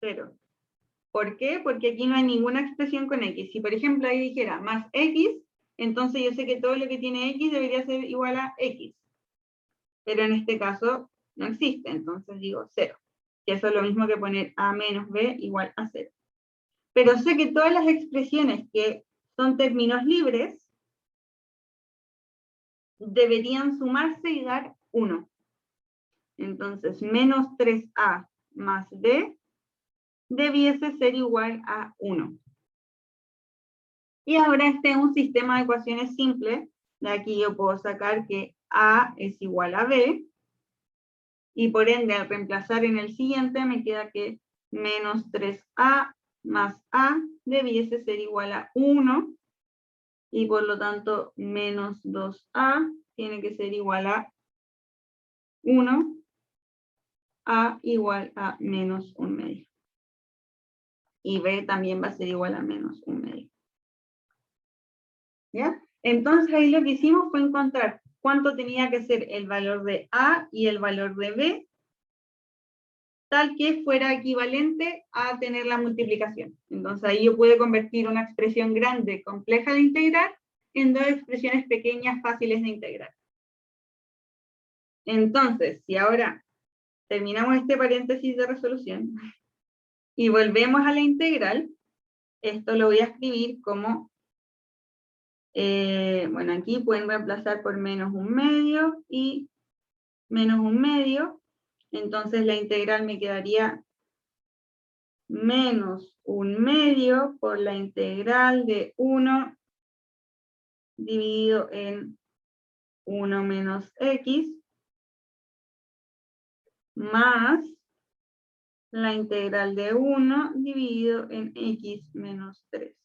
0. ¿Por qué? Porque aquí no hay ninguna expresión con X. Si por ejemplo ahí dijera más X, entonces yo sé que todo lo que tiene X debería ser igual a X. Pero en este caso no existe, entonces digo 0. que eso es lo mismo que poner a menos b igual a 0. Pero sé que todas las expresiones que son términos libres deberían sumarse y dar 1. Entonces, menos 3a más b debiese ser igual a 1. Y ahora este es un sistema de ecuaciones simple. De aquí yo puedo sacar que a es igual a b, y por ende al reemplazar en el siguiente me queda que menos 3a más a debiese ser igual a 1, y por lo tanto menos 2a tiene que ser igual a 1, a igual a menos 1/2. Y b también va a ser igual a menos 1/2. ¿Ya? Entonces ahí lo que hicimos fue encontrar cuánto tenía que ser el valor de a y el valor de b, tal que fuera equivalente a tener la multiplicación. Entonces ahí yo pude convertir una expresión grande, compleja de integrar, en dos expresiones pequeñas, fáciles de integrar. Entonces, si ahora terminamos este paréntesis de resolución y volvemos a la integral, esto lo voy a escribir como, bueno, aquí pueden reemplazar por menos 1/2 y menos 1/2, entonces la integral me quedaría menos 1/2 por la integral de 1 dividido en 1 menos x, más la integral de 1 dividido en x menos 3.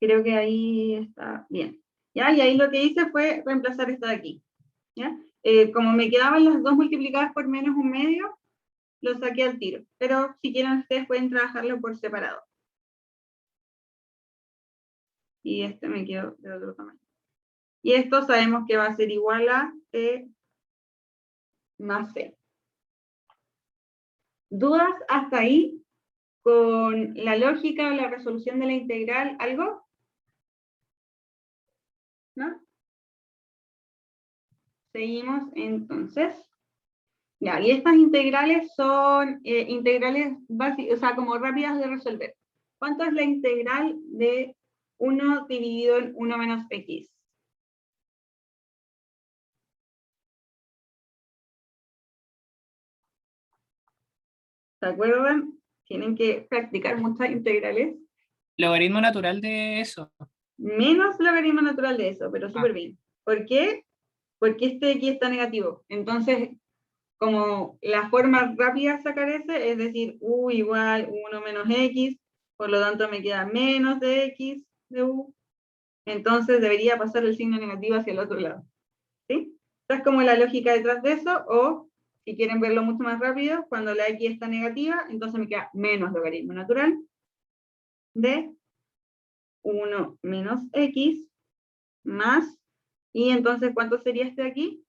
Creo que ahí está bien. ¿Ya? Y ahí lo que hice fue reemplazar esto de aquí. ¿Ya? Como me quedaban las dos multiplicadas por menos 1/2, lo saqué al tiro. Pero si quieren ustedes pueden trabajarlo por separado. Y este me quedó de otro tamaño. Y esto sabemos que va a ser igual a t más c. ¿Dudas hasta ahí con la lógica o la resolución de la integral? ¿Algo? ¿No? Seguimos entonces. Ya, y estas integrales son integrales básicas, o sea, como rápidas de resolver. ¿Cuánto es la integral de 1 dividido en 1 menos x? ¿Se acuerdan? Tienen que practicar muchas integrales. Logaritmo natural de eso. Menos logaritmo natural de eso, pero súper bien. ¿Por qué? Porque este de aquí está negativo. Entonces, como la forma rápida de sacar ese, es decir, u igual 1 menos x, por lo tanto me queda menos de x de u. Entonces debería pasar el signo negativo hacia el otro lado. ¿Sí? Esta es como la lógica detrás de eso, o si quieren verlo mucho más rápido, cuando la x está negativa, entonces me queda menos logaritmo natural de 1 menos x más, y entonces ¿cuánto sería este de aquí?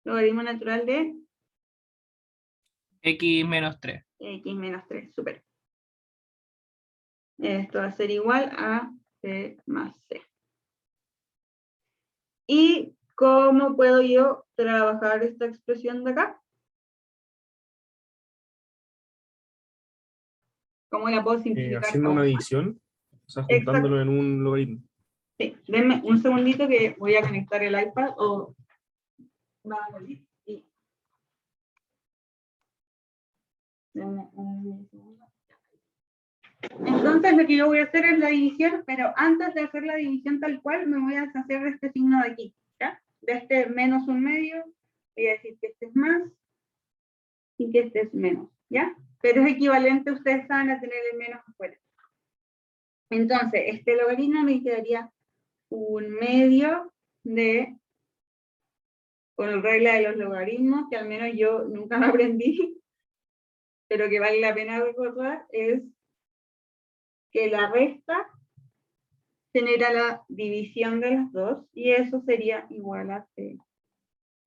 Logaritmo natural de X menos 3. x menos 3, súper. Esto va a ser igual a c más c. ¿Y cómo puedo yo trabajar esta expresión de acá? ¿Cómo la puedo simplificar? Haciendo una adición, o sea, juntándolo en un logaritmo. Sí, denme un segundito que voy a conectar el iPad o va a morir. Y... denme un segundo. Entonces lo que yo voy a hacer es la división, pero antes de hacer la división tal cual, me voy a deshacer de este signo de aquí, ¿ya? De este menos 1/2, voy a decir que este es más y que este es menos, ¿ya? Pero es equivalente, ustedes saben, a tener el menos afuera. Entonces, este logaritmo me quedaría 1/2 de, con regla de los logaritmos, que al menos yo nunca me aprendí, pero que vale la pena recordar, es que la resta genera la división de las dos, y eso sería igual a c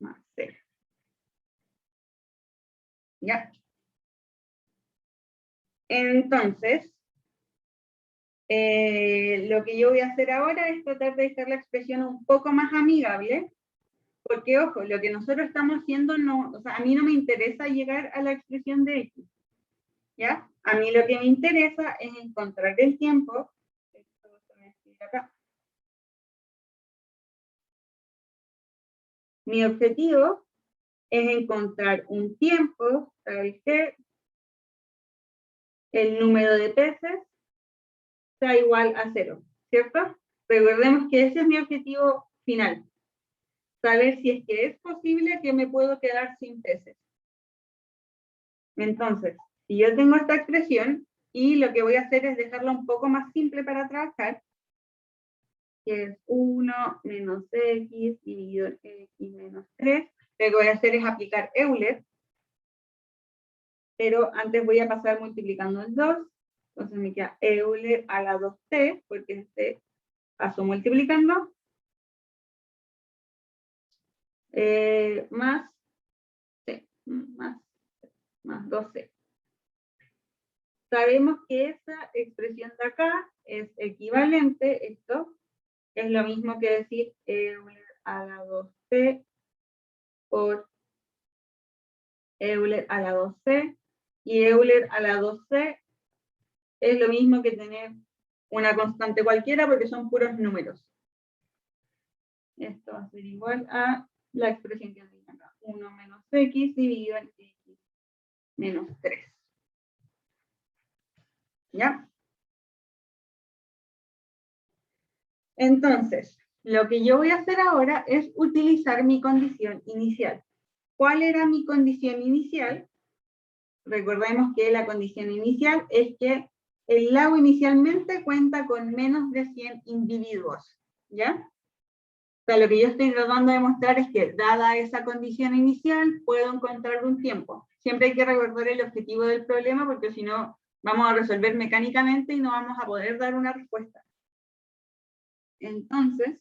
más c. ¿Ya? Entonces, lo que yo voy a hacer ahora es tratar de dejar la expresión un poco más amigable, Porque, ojo, lo que nosotros estamos haciendo no, o sea, a mí no me interesa llegar a la expresión de X, ¿ya? A mí lo que me interesa es encontrar el tiempo, esto se me escribe acá. Mi objetivo es encontrar un tiempo tal que el número de peces sea igual a 0, ¿cierto? Recordemos que ese es mi objetivo final. Saber si es que es posible que me puedo quedar sin peces. Entonces, si yo tengo esta expresión, y lo que voy a hacer es dejarla un poco más simple para trabajar, que es 1 menos x dividido en x menos 3. Lo que voy a hacer es aplicar Euler, pero antes voy a pasar multiplicando el 2, entonces me queda Euler a la 2t, porque este paso multiplicando, más c, más 2c. Sabemos que esa expresión de acá es equivalente, esto es lo mismo que decir Euler a la 2c por Euler a la 2c, y Euler a la 2c es lo mismo que tener una constante cualquiera porque son puros números. Esto va a ser igual a la expresión que tengo acá, 1 menos x dividido en x menos 3. ¿Ya? Entonces, lo que yo voy a hacer ahora es utilizar mi condición inicial. ¿Cuál era mi condición inicial? Recordemos que la condición inicial es que el lago inicialmente cuenta con menos de 100 individuos, ¿ya? O sea, lo que yo estoy tratando de mostrar es que, dada esa condición inicial, puedo encontrar un tiempo. Siempre hay que recordar el objetivo del problema, porque si no, vamos a resolver mecánicamente y no vamos a poder dar una respuesta. Entonces,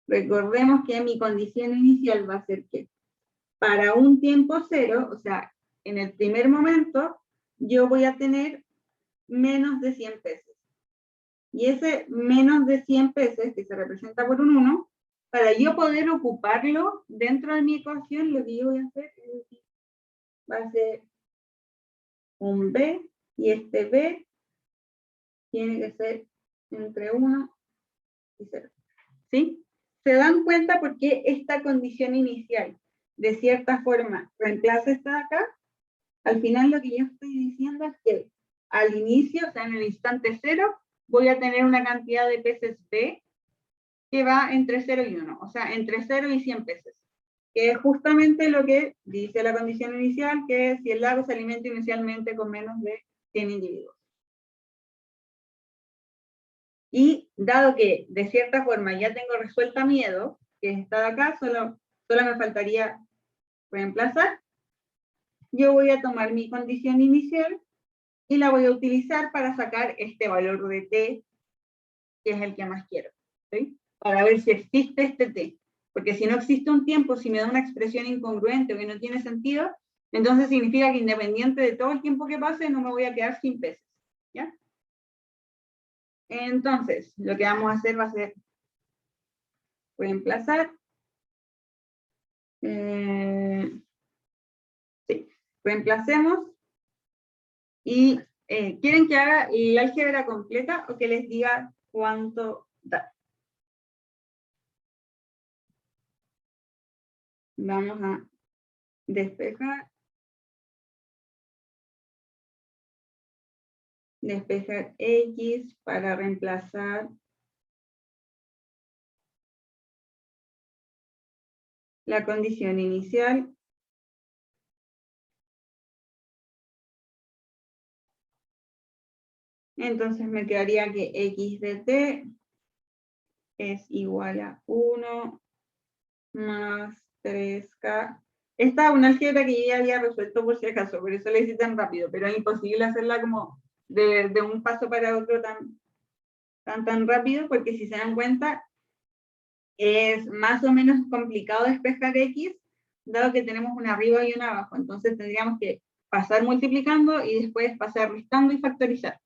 recordemos que mi condición inicial va a ser que para un tiempo cero, o sea, en el primer momento, yo voy a tener menos de 100 peces. Y ese menos de 100 peces, que se representa por un 1, para yo poder ocuparlo dentro de mi ecuación, lo que yo voy a hacer es decir, va a ser un b, y este b tiene que ser entre 1 y 0. ¿Sí? ¿Se dan cuenta por qué esta condición inicial, de cierta forma, reemplaza esta de acá? Al final lo que yo estoy diciendo es que al inicio, o sea, en el instante 0, voy a tener una cantidad de peces b que va entre 0 y 1, o sea, entre 0 y 100 peces, que es justamente lo que dice la condición inicial, que es si el lago se alimenta inicialmente con menos de 100 individuos. Y dado que de cierta forma ya tengo resuelta miedo, que está acá, solo me faltaría reemplazar, yo voy a tomar mi condición inicial y la voy a utilizar para sacar este valor de t, que es el que más quiero, ¿sí? Para ver si existe este t. Porque si no existe un tiempo, si me da una expresión incongruente o que no tiene sentido, entonces significa que independiente de todo el tiempo que pase, no me voy a quedar sin peces, ¿ya? Entonces, lo que vamos a hacer va a ser reemplazar. Sí, reemplacemos. Y ¿quieren que haga la álgebra completa o que les diga cuánto da? Vamos a despejar. Despejar X para reemplazar la condición inicial. Entonces me quedaría que X de t es igual a 1 más 3K. Esta es una álgebra que yo ya había resuelto por si acaso, por eso la hice tan rápido, pero es imposible hacerla como de un paso para otro tan rápido, porque si se dan cuenta, es más o menos complicado despejar X, dado que tenemos una arriba y una abajo. Entonces tendríamos que pasar multiplicando y después pasar restando y factorizar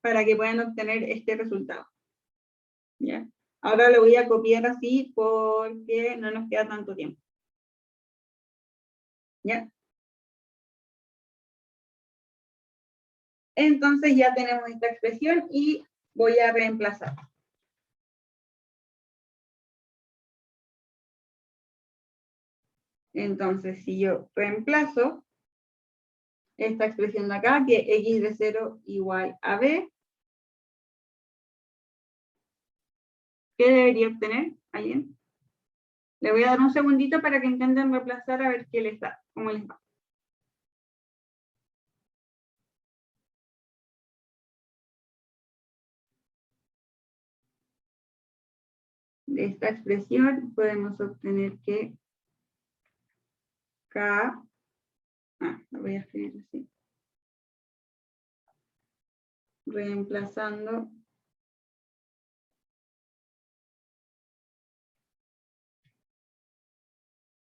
para que puedan obtener este resultado. ¿Ya? Ahora lo voy a copiar así porque no nos queda tanto tiempo. ¿Ya? Entonces ya tenemos esta expresión y voy a reemplazar. Entonces, si yo reemplazo esta expresión de acá, que x de 0 igual a b, ¿qué debería obtener? ¿Alguien? Le voy a dar un segundito para que intenten reemplazar a ver qué les da, cómo les va. De esta expresión podemos obtener que k, lo voy a escribir así, reemplazando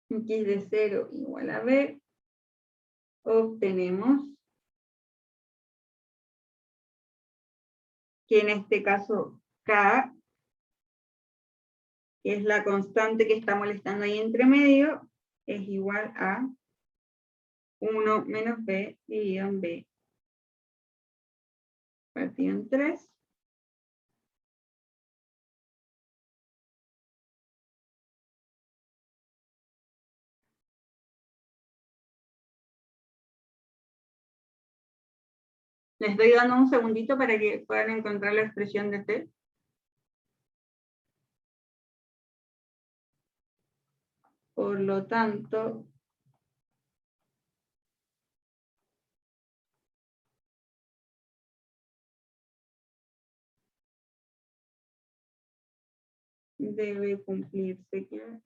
x de 0 igual a b, obtenemos que en este caso k, que es la constante que está molestando ahí entre medio, es igual a 1 menos b dividido en b partido en 3. Les estoy dando un segundito para que puedan encontrar la expresión de t. Por lo tanto, debe cumplirse que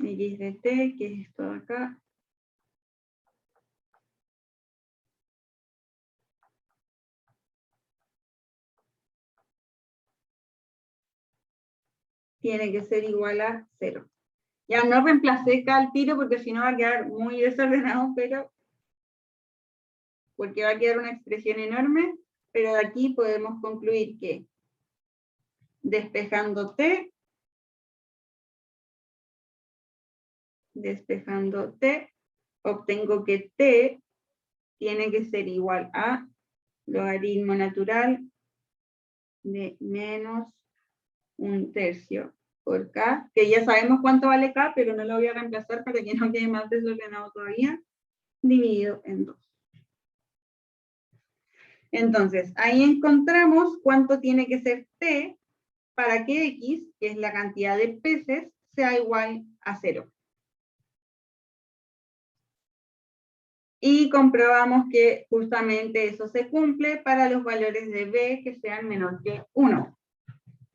x de t, que es esto de acá, tiene que ser igual a 0. Ya no reemplacé k al tiro porque si no va a quedar muy desordenado, pero porque va a quedar una expresión enorme, pero de aquí podemos concluir que despejando t, obtengo que t tiene que ser igual a logaritmo natural de menos 1/3 por k, que ya sabemos cuánto vale k, pero no lo voy a reemplazar para que no quede más desordenado todavía, dividido en 2. Entonces, ahí encontramos cuánto tiene que ser t para que x, que es la cantidad de peces, sea igual a 0. Y comprobamos que justamente eso se cumple para los valores de b que sean menor que 1.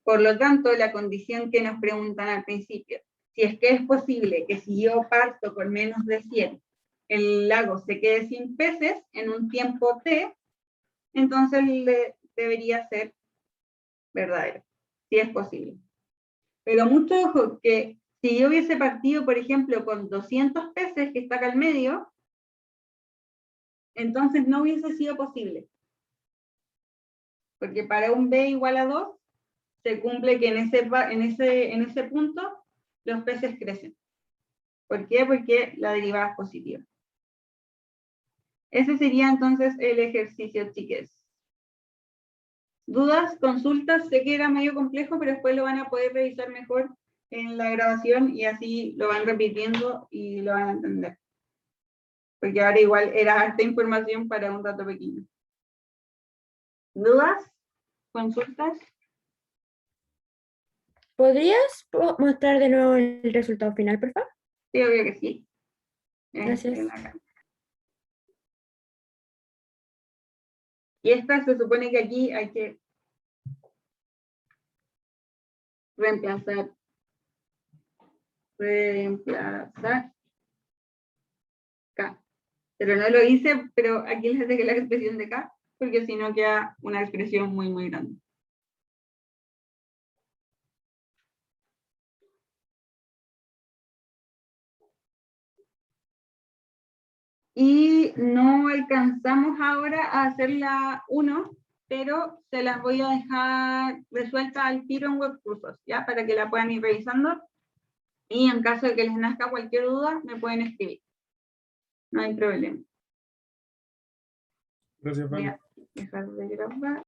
Por lo tanto, la condición que nos preguntan al principio, si es que es posible que si yo parto con menos de 100, el lago se quede sin peces en un tiempo t, entonces debería ser verdadero, si es posible. Pero mucho ojo que si yo hubiese partido, por ejemplo, con 200 peces que está acá al medio, entonces no hubiese sido posible. Porque para un b igual a 2, se cumple que en ese punto los peces crecen. ¿Por qué? Porque la derivada es positiva. Ese sería entonces el ejercicio, chiques. ¿Dudas? ¿Consultas? Sé que era medio complejo, pero después lo van a poder revisar mejor en la grabación y así lo van repitiendo y lo van a entender. Porque ahora igual era harta información para un rato pequeño. ¿Dudas? ¿Consultas? ¿Podrías mostrar de nuevo el resultado final, por favor? Sí, obvio que sí. Gracias. Y esta se supone que aquí hay que reemplazar K. Pero no lo hice, pero aquí les dejé la expresión de K, porque si no queda una expresión muy, muy grande. y no alcanzamos ahora a hacer la 1, pero se las voy a dejar resuelta al tiro en webcursos, ¿ya? Para que la puedan ir revisando, y en caso de que les nazca cualquier duda, me pueden escribir. No hay problema. Gracias, Voy Vale. a dejar de grabar.